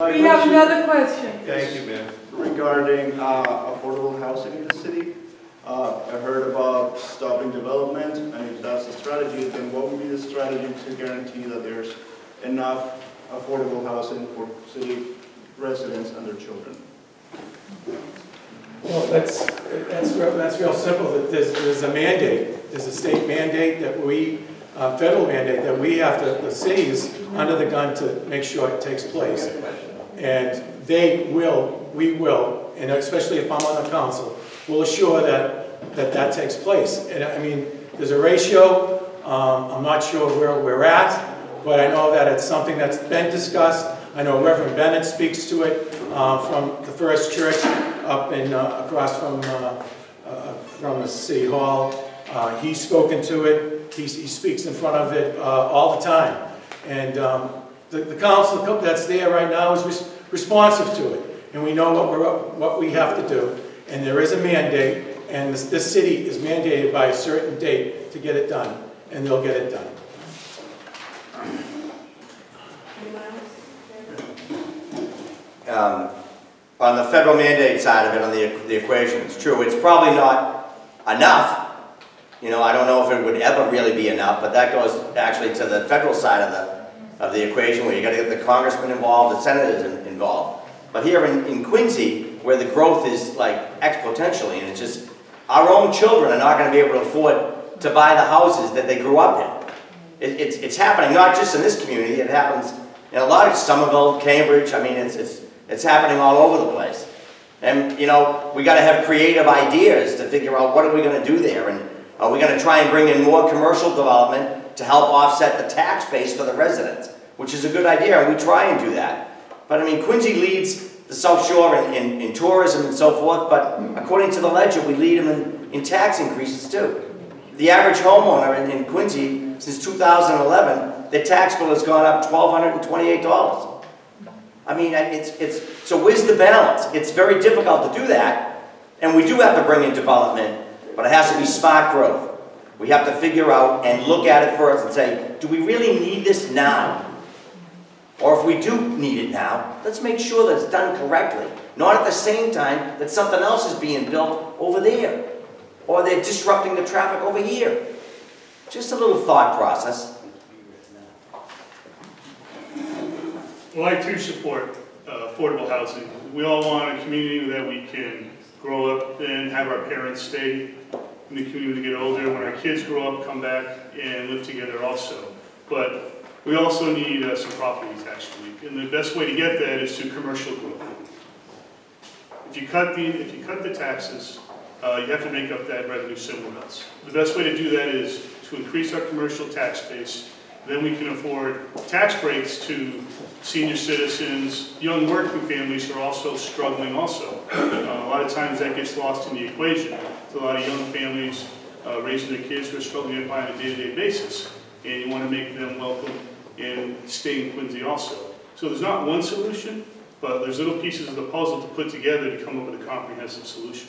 We have another question. Thank you, ma'am. Regarding affordable housing in the city, I heard about stopping development, and if that's the strategy, then what would be the strategy to guarantee that there's enough affordable housing for city residents and their children? Well, that's real simple. That there's a mandate. There's a state mandate that we, federal mandate that we have to. The city is under the gun to make sure it takes place, and we will, and especially if I'm on the council, will assure that takes place. And I mean, there's a ratio. I'm not sure where we're at, but I know that it's something that's been discussed. I know Reverend Bennett speaks to it from the First Church up in across from the City Hall. He's spoken to it. He speaks in front of it all the time. And the council that's there right now is responsive to it. And we know what we have to do. And there is a mandate. And this city is mandated by a certain date to get it done. And they'll get it done. On the federal mandate side of it, on the equation, it's true. It's probably not enough. You know, I don't know if it would ever really be enough, but that goes actually to the federal side of the equation, where you got to get the congressmen involved, the senators involved. But here in Quincy, where the growth is like exponentially, and it's just our own children are not going to be able to afford to buy the houses that they grew up in. It's happening not just in this community. It happens in a lot of Somerville, Cambridge. I mean, it's happening all over the place. And, you know, we got to have creative ideas to figure out what are we going to do there. And are we going to try and bring in more commercial development to help offset the tax base for the residents, which is a good idea, and we try and do that. But, I mean, Quincy leads the South Shore in tourism and so forth, but according to the ledger, we lead them in tax increases too. The average homeowner in Quincy, since 2011, their tax bill has gone up $1,228. I mean, so where's the balance? It's very difficult to do that, and we do have to bring in development, but it has to be smart growth. We have to figure out and look at it first and say, do we really need this now? Or if we do need it now, let's make sure that it's done correctly. Not at the same time that something else is being built over there, or they're disrupting the traffic over here. Just a little thought process. Well, I too support affordable housing. We all want a community that we can grow up in, have our parents stay in the community to get older. When our kids grow up, come back and live together also. But we also need some property tax relief, and the best way to get that is through commercial growth. If you cut the taxes, you have to make up that revenue somewhere else. The best way to do that is to increase our commercial tax base. Then we can afford tax breaks to senior citizens, young working families who are also struggling also. A lot of times that gets lost in the equation. There's a lot of young families raising their kids who are struggling on a day-to-day basis, and you want to make them welcome and stay in Quincy also. So there's not one solution, but there's little pieces of the puzzle to put together to come up with a comprehensive solution.